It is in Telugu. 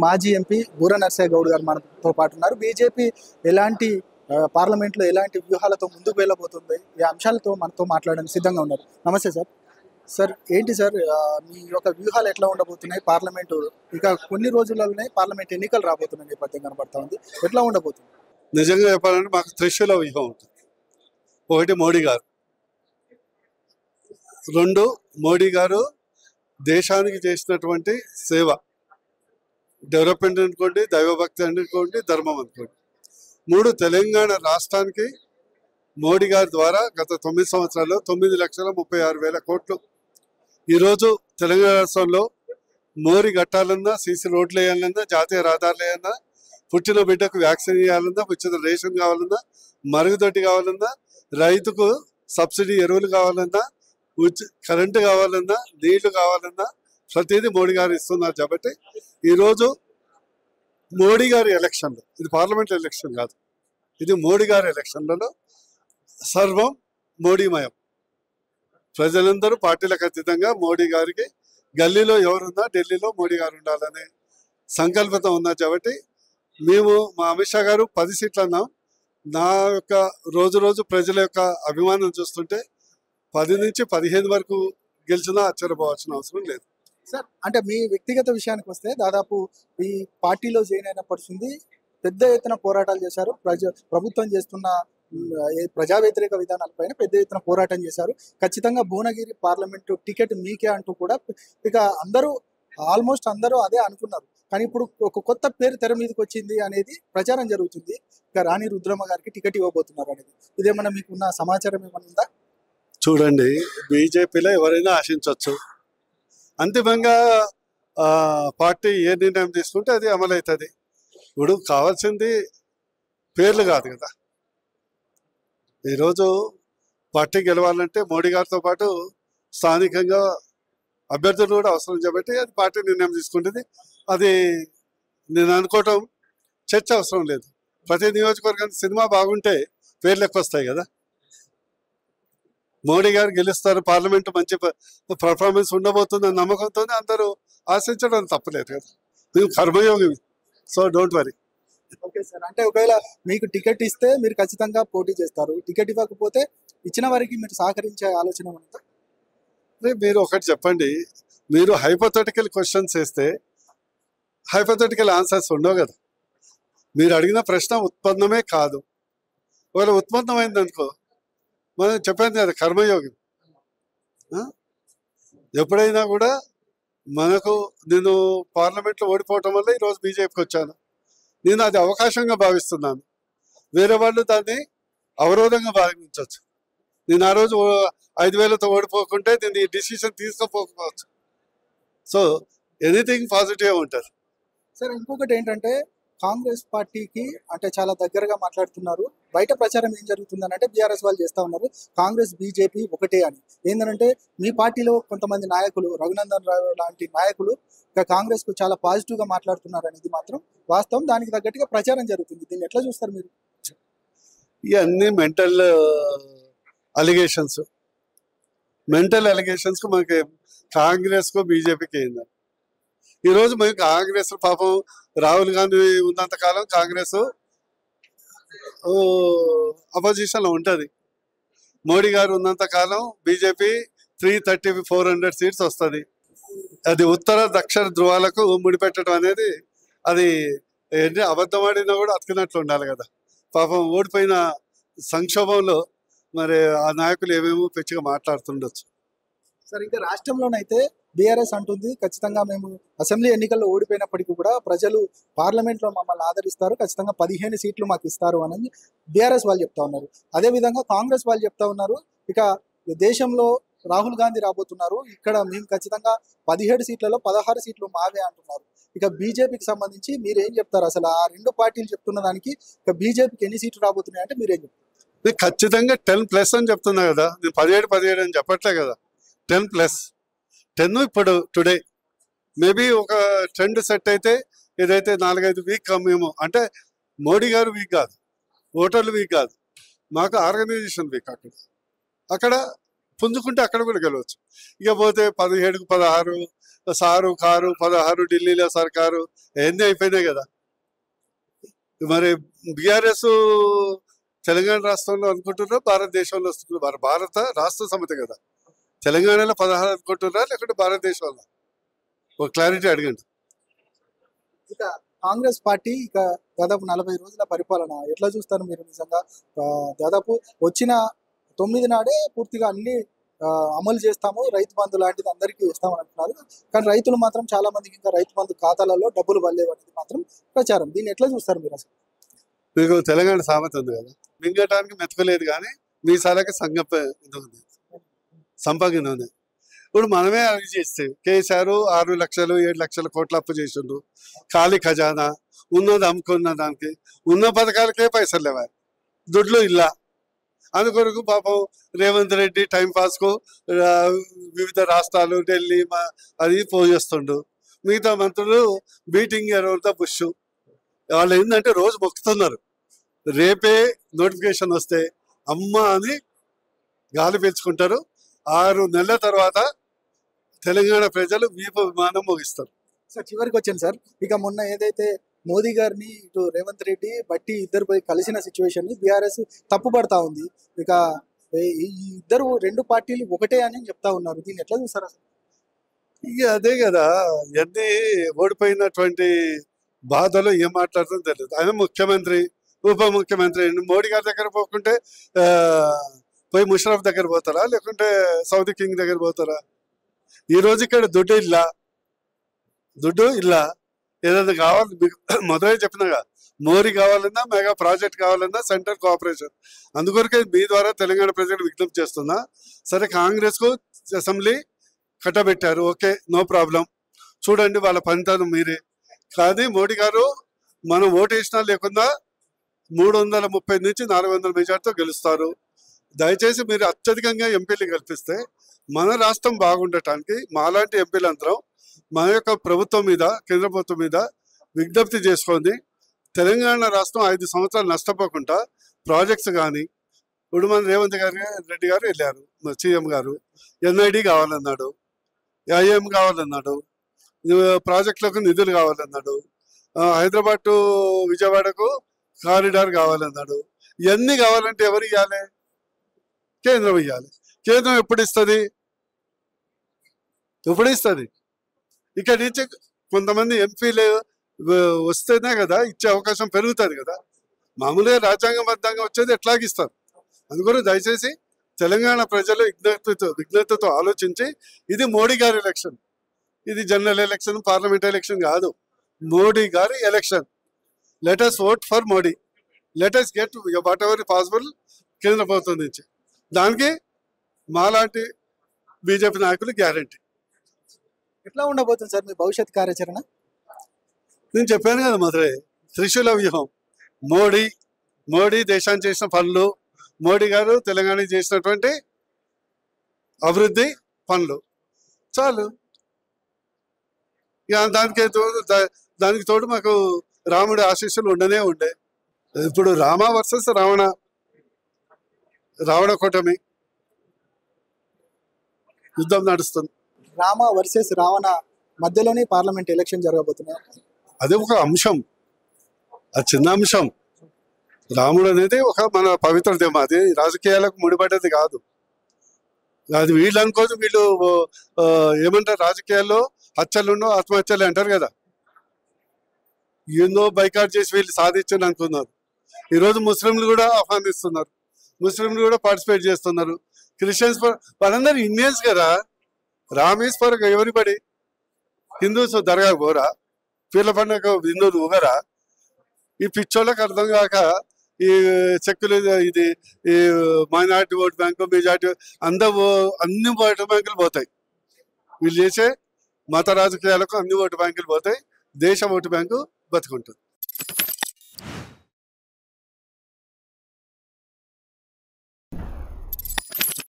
మాజీ ఎంపీ బూర నర్సయ్య గౌడ్ గారు మనతో పాటు ఉన్నారు. బీజేపీ ఎలాంటి పార్లమెంట్లో ఎలాంటి వ్యూహాలతో ముందుకు వెళ్ళబోతుంది, ఈ అంశాలతో మనతో మాట్లాడడానికి సిద్ధంగా ఉన్నారు. నమస్తే సార్. సార్ ఏంటి సార్ మీ యొక్క వ్యూహాలు ఎట్లా ఉండబోతున్నాయి? పార్లమెంటు ఇక కొన్ని రోజులలోనే పార్లమెంట్ ఎన్నికలు రాబోతున్న నేపథ్యం కనబడతా ఉంది. ఎట్లా ఉండబోతుంది? నిజంగా చెప్పాలంటే మాకు త్రిశూల వ్యూహం ఉంటుంది. ఒకటి మోడీ గారు, రెండు మోడీ గారు దేశానికి చేసినటువంటి సేవ, డెవలప్మెంట్ అనుకోండి, దైవభక్తి అనుకోండి, ధర్మం అనుకోండి. మూడు, తెలంగాణ రాష్ట్రానికి మోడీ గారి ద్వారా గత 9 సంవత్సరాల్లో 9,36,000 కోట్లు ఈరోజు తెలంగాణ రాష్ట్రంలో మోరీ కట్టాలన్నా, సీసీ రోడ్లు వేయాలన్నా, జాతీయ రహదారులు వేయాలన్నా, పుట్టిన బిడ్డకు వ్యాక్సిన్ ఇవ్వాలన్నా, ఉచిత రేషన్ కావాలన్నా, మరుగుదొడ్డి కావాలన్నా, రైతుకు సబ్సిడీ ఎరువులు కావాలన్నా, కరెంటు కావాలన్నా, నీళ్లు కావాలన్నా ప్రతిదీ మోడీ గారు ఇస్తున్నారు. కాబట్టి ఈరోజు మోడీ గారి ఎలక్షన్లు, ఇది పార్లమెంట్ ఎలక్షన్ కాదు, ఇది మోడీ గారి ఎలక్షన్లలో సర్వం మోడీమయం. ప్రజలందరూ పార్టీలకు అతీతంగా మోడీ గారికి, గల్లీలో ఎవరున్నా ఢిల్లీలో మోడీ గారు ఉండాలనే సంకల్పత ఉన్నారు. కాబట్టి మేము మా అమిత్ షా గారు 10 సీట్లు అన్నాం. నా యొక్క రోజు ప్రజల యొక్క అభిమానం చూస్తుంటే 10 నుంచి 15 వరకు గెలిచినా ఆశ్చర్యపోవాల్సిన అవసరం లేదు. సార్ అంటే మీ వ్యక్తిగత విషయానికి వస్తే దాదాపు ఈ పార్టీలో జాయిన్ అయినప్పటి పెద్ద ఎత్తున పోరాటాలు చేశారు. ప్రభుత్వం చేస్తున్న ప్రజా వ్యతిరేక విధానాలపైన పెద్ద ఎత్తున పోరాటం చేశారు. ఖచ్చితంగా భువనగిరి పార్లమెంటు టికెట్ మీకే అంటూ కూడా ఇక ఆల్మోస్ట్ అందరూ అదే అనుకున్నారు. కానీ ఇప్పుడు ఒక కొత్త పేరు తెర మీదకి వచ్చింది అనేది ప్రచారం జరుగుతుంది. ఇక రాణి రుద్రమ్మ గారికి టికెట్ ఇవ్వబోతున్నారు అనేది, ఇదేమన్నా మీకున్న సమాచారం ఏమైనా ఉందా? చూడండి, బీజేపీలో ఎవరైనా ఆశించవచ్చు. అంతిమంగా పార్టీ ఏ నిర్ణయం తీసుకుంటే అది అమలవుతుంది. ఇప్పుడు కావాల్సింది పేర్లు కాదు కదా. ఈరోజు పార్టీ గెలవాలంటే మోడీ గారితో పాటు స్థానికంగా అభ్యర్థులు కూడా అవసరం. కాబట్టి అది పార్టీ నిర్ణయం తీసుకుంటుంది. అది నేను అనుకోవటం చర్చ అవసరం లేదు. ప్రతి నియోజకవర్గానికి సినిమా బాగుంటే పేర్లు ఎక్కువ వస్తాయి కదా. మోడీ గారు గెలుస్తారు, పార్లమెంటు మంచి పర్ఫార్మెన్స్ ఉండబోతుందని నమ్మకంతో అందరూ ఆశించడం తప్పలేదు కదా. మేము కర్మయోగి, so don't worry. Okay sir, అంటే ఒకవేళ మీకు టికెట్ ఇస్తే మీరు ఖచ్చితంగా పోటీ చేస్తారు, టికెట్ ఇవ్వకపోతే ఇచ్చిన వారికి మీరు సహకరించే ఆలోచన ఉందా? మీరు ఒకటి చెప్పండి, మీరు హైపోథెటికల్ క్వశ్చన్స్ వేస్తే హైపోథెటికల్ ఆన్సర్స్ ఉండవు కదా. మీరు అడిగిన ప్రశ్న ఉత్పన్నమే కాదు. ఒకవేళ ఉత్పన్నమైంది అనుకో, మనం చెప్పాను కదా కర్మయోగి. ఎప్పుడైనా కూడా మనకు, నేను పార్లమెంట్లో ఓడిపోవటం వల్ల ఈరోజు బీజేపీకి వచ్చాను. నేను అది అవకాశంగా భావిస్తున్నాను. వేరే వాళ్ళు దాన్ని అవరోధంగా భావించవచ్చు. నేను ఆ రోజు 5,000తో ఓడిపోకుంటే నేను ఈ డిసిషన్ తీసుకోకపోవచ్చు. సో ఎనీథింగ్ పాజిటివ్ ఉంటుంది. సార్ ఇంకొకటి ఏంటంటే కాంగ్రెస్ పార్టీకి అంటే చాలా దగ్గరగా మాట్లాడుతున్నారు. బయట ప్రచారం ఏం జరుగుతుందని అంటే బీఆర్ఎస్ వాళ్ళు చేస్తూ ఉన్నారు, కాంగ్రెస్ బీజేపీ ఒకటే అని. ఏంటంటే మీ పార్టీలో కొంతమంది నాయకులు, రఘునందన్ రావు లాంటి నాయకులు ఇక కాంగ్రెస్కు చాలా పాజిటివ్గా మాట్లాడుతున్నారు అనేది మాత్రం వాస్తవం. దానికి తగ్గట్టుగా ప్రచారం జరుగుతుంది. దీన్ని ఎట్లా చూస్తారు మీరు? ఇవన్నీ మెంటల్ అలిగేషన్స్. మనకి కాంగ్రెస్కు బీజేపీకి ఏందని. ఈరోజు మేము కాంగ్రెస్, పాపం రాహుల్ గాంధీ ఉన్నంతకాలం కాంగ్రెస్ అపోజిషన్లో ఉంటుంది. మోడీ గారు ఉన్నంతకాలం బీజేపీ 330-400 సీట్స్ వస్తుంది. అది ఉత్తర దక్షిణ ధృవాలకు ముడిపెట్టడం అనేది అది ఏంటి, అబద్ధం ఆడినా కూడా అతికినట్లు ఉండాలి కదా. పాపం ఓడిపోయిన సంక్షోభంలో మరి ఆ నాయకులు ఏమేమో పిచ్చిగా మాట్లాడుతుండొచ్చు. సార్ ఇంకా రాష్ట్రంలోనైతే బీఆర్ఎస్ అంటుంది ఖచ్చితంగా మేము అసెంబ్లీ ఎన్నికల్లో ఓడిపోయినప్పటికీ కూడా ప్రజలు పార్లమెంట్లో మమ్మల్ని ఆదరిస్తారు, ఖచ్చితంగా 15 సీట్లు మాకు ఇస్తారు అని బీఆర్ఎస్ వాళ్ళు చెప్తా ఉన్నారు. అదేవిధంగా కాంగ్రెస్ వాళ్ళు చెప్తా ఉన్నారు, ఇక దేశంలో రాహుల్ గాంధీ రాబోతున్నారు, ఇక్కడ మేము ఖచ్చితంగా 17 సీట్లలో 16 సీట్లు మావే అంటున్నారు. ఇక బీజేపీకి సంబంధించి మీరు ఏం చెప్తారు? అసలు ఆ రెండు పార్టీలు చెప్తున్న దానికి ఇక బీజేపీకి ఎన్ని సీట్లు రాబోతున్నాయి అంటే మీరేం చెప్తారు? నేను ఖచ్చితంగా 10+ అని చెప్తున్నా కదా. నేను 17 అని చెప్పట్లే కదా. 10+10 ఇప్పుడు టుడే మేబీ ఒక ట్రెండ్ సెట్ అయితే ఏదైతే 4-5 వీక్ కమ్మేమో. అంటే మోడీ గారు వీక్ కాదు, ఓటర్లు వీక్ కాదు, మాకు ఆర్గనైజేషన్ వీక్. అక్కడ పుంజుకుంటే అక్కడ కూడా గెలవచ్చు. ఇక పోతే 17కు 16 సారు కారు 16 ఢిల్లీలో సర్కారు అవన్నీ అయిపోయినాయి కదా. మరి బీఆర్ఎస్ తెలంగాణ రాష్ట్రంలో అనుకుంటున్నారా, భారతదేశంలో వస్తున్నారు? భారత రాష్ట్ర సమితి కదా. తెలంగాణలో 16 అనుకుంటున్నారా లేకుంటే భారతదేశంలో? ఒక క్లారిటీ అడగండి. ఇక కాంగ్రెస్ పార్టీ ఇక దాదాపు 40 రోజుల పరిపాలన ఎట్లా చూస్తారు మీరు? నిజంగా దాదాపు వచ్చిన 9 నాడే పూర్తిగా అన్ని అమలు చేస్తాము, రైతు బంధు లాంటిది అందరికీ ఇస్తామని అంటున్నారు. కానీ రైతులు మాత్రం చాలా మందికి ఇంకా రైతు బంధు ఖాతాలలో డబ్బులు పడలేవు అనేది మాత్రం ప్రచారం. దీన్ని ఎట్లా చూస్తారు మీరు అసలు? మీకు తెలంగాణ సామెత ఉంది కదా, మింగటానికి మెతకలేదు కానీ మీసాలకి సంపగిన ఉంది. ఇప్పుడు మనమే అవి చేస్తే కేసీఆర్ 6 లక్షలు 7 లక్షల కోట్ల అప్పు చేసిండు. ఖాళీ ఖజానా ఉన్నది అమ్ముకున్న దానికి ఉన్న పథకాలకే పైసలు లేవా, దుడ్లు ఇల్లా. అందుకొరకు పాపం రేవంత్ రెడ్డి టైంపాస్కు వివిధ రాష్ట్రాలు ఢిల్లీ అది పోజేస్తుండు. మిగతా మంత్రులు బీటింగ్ ఎవరితో బుష్. వాళ్ళు ఏంటంటే రోజు మొక్కుతున్నారు, రేపే నోటిఫికేషన్ వస్తే అమ్మ అని గాలి పీల్చుకుంటారు. 6 నెలల తర్వాత తెలంగాణ ప్రజలు వీపు విమానం ముగిస్తారు. సార్ చివరికి వచ్చాను సార్, ఇక మొన్న ఏదైతే మోదీ గారిని ఇటు రేవంత్ రెడ్డి బట్టి ఇద్దరు పోయి కలిసిన సిచ్యువేషన్ ని బీఆర్ఎస్ తప్పుపడతా ఉంది. ఇక ఈ ఇద్దరు 2 పార్టీలు ఒకటే అని చెప్తా ఉన్నారు. దీన్ని ఎట్లా చూస్తారు అసలు? ఇక అదే కదా, ఎన్ని ఓడిపోయినటువంటి బాధలో ఏం మాట్లాడుతుందో తెలియదు. ఆయన ముఖ్యమంత్రి ఉప ముఖ్యమంత్రి మోడీ గారి దగ్గర పోకుంటే పోయి ముషరఫ్ దగ్గర పోతారా లేకుంటే సౌదీ కింగ్ దగ్గర పోతారా? ఈ రోజు ఇక్కడ దుడ్డు ఇల్లా ఏదైనా కావాలి మొదలై చెప్పినాగా, మోరీ కావాలన్నా మెగా ప్రాజెక్ట్ కావాలన్నా సెంట్రల్ కోఆపరేషన్. అందుకొరకే మీ ద్వారా తెలంగాణ ప్రజలు విజ్ఞప్తి చేస్తున్నా. సరే కాంగ్రెస్ కు అసెంబ్లీ కట్టబెట్టారు, ఓకే నో ప్రాబ్లం, చూడండి వాళ్ళ పనితనం మీరే. కానీ మోడీ గారు మనం ఓటు వేసినా లేకుండా 330 నుంచి 400 మెజార్టీతో గెలుస్తారు. దయచేసి మీరు అత్యధికంగా ఎంపీలు కల్పిస్తే మన రాష్ట్రం బాగుండటానికి మాలాంటి ఎంపీలందరం మన యొక్క ప్రభుత్వం మీద కేంద్ర ప్రభుత్వం మీద విజ్ఞప్తి చేసుకొని తెలంగాణ రాష్ట్రం 5 సంవత్సరాలు నష్టపోకుండా ప్రాజెక్ట్స్ కానీ, ఇప్పుడు మన రేవంత్ రెడ్డి గారు వెళ్ళారు, సీఎం గారు ఎన్ఐడి కావాలన్నాడు, ఐఎం కావాలన్నాడు, ప్రాజెక్టులకు నిధులు కావాలన్నాడు, హైదరాబాద్ టు విజయవాడకు కారిడార్ కావాలన్నాడు. ఇవన్నీ కావాలంటే ఎవరు ఇవ్వాలి? కేంద్రం ఇవ్వాలి. కేంద్రం ఎప్పుడు ఇస్తుంది? ఇక్కడి నుంచి కొంతమంది ఎంపీలు వస్తేనే కదా ఇచ్చే అవకాశం పెరుగుతుంది కదా. మామూలుగా రాజ్యాంగబద్ధంగా వచ్చేది ఎట్లాగిస్తారు. అందుకని దయచేసి తెలంగాణ ప్రజలు విజ్ఞతతో ఆలోచించి, ఇది మోడీ గారి ఎలక్షన్, ఇది జనరల్ ఎలక్షన్ పార్లమెంట్ ఎలక్షన్ కాదు, మోడీ గారి election. Let us vote for Modi, let us get what ever possible కేంద్ర ప్రభుత్వం నుంచి. దానికి మాలాంటి బీజేపీ నాయకులు గ్యారంటీ. ఎట్లా ఉండబోతుంది సార్ మీ భవిష్యత్ కార్యాచరణ? నేను చెప్పాను కదా మొదలే, త్రిశూల వ్యూహం. మోడీ దేశాన్ని చేసిన పనులు, మోడీ గారు తెలంగాణకి చేసినటువంటి అభివృద్ధి పనులు చాలు. ఇక దానికి తోడు మాకు రాముడి ఆశీస్సులు ఉండనే ఉండే. ఇప్పుడు రామ వర్సెస్ రావణ కూటమి యుద్ధం నడుస్తుంది. రామ వర్సెస్ రావణ మధ్యలోనే పార్లమెంట్ ఎలక్షన్ జరగబోతున్నాయి. అది ఒక అంశం, అది చిన్న అంశం. రాముడు అనేది ఒక మన పవిత్ర దేమ, అది రాజకీయాలకు ముడిపడ్డది కాదు. అది వీళ్ళు అనుకోదు, వీళ్ళు ఏమంటారు రాజకీయాల్లో హత్యలుండో ఆత్మహత్యలు అంటారు కదా, ఏందో బైకాట్ చేసి వీళ్ళు సాధించని అనుకున్నారు. ఈరోజు ముస్లింలు కూడా ఆహ్వానిస్తున్నారు, ముస్లింలు కూడా పార్టిసిపేట్ చేస్తున్నారు, క్రిస్టియన్స్ వాళ్ళందరూ ఇండియన్స్ కదా. Ram is for everybody. Hindus దర్గా పోరా, పీర్ల పండుగ హిందువులు ఊగరా? ఈ పిచ్చోళ్ళకి అర్థం కాక ఈ చెక్కులు, ఇది ఈ మైనార్టీ ఓటు బ్యాంకు మెజార్టీ అన్ని ఓటు బ్యాంకులు పోతాయి. వీళ్ళు చేసే మత రాజకీయాలకు అన్ని ఓటు బ్యాంకులు పోతాయి, దేశ ఓటు బ్యాంకు బతుకుంటుంది.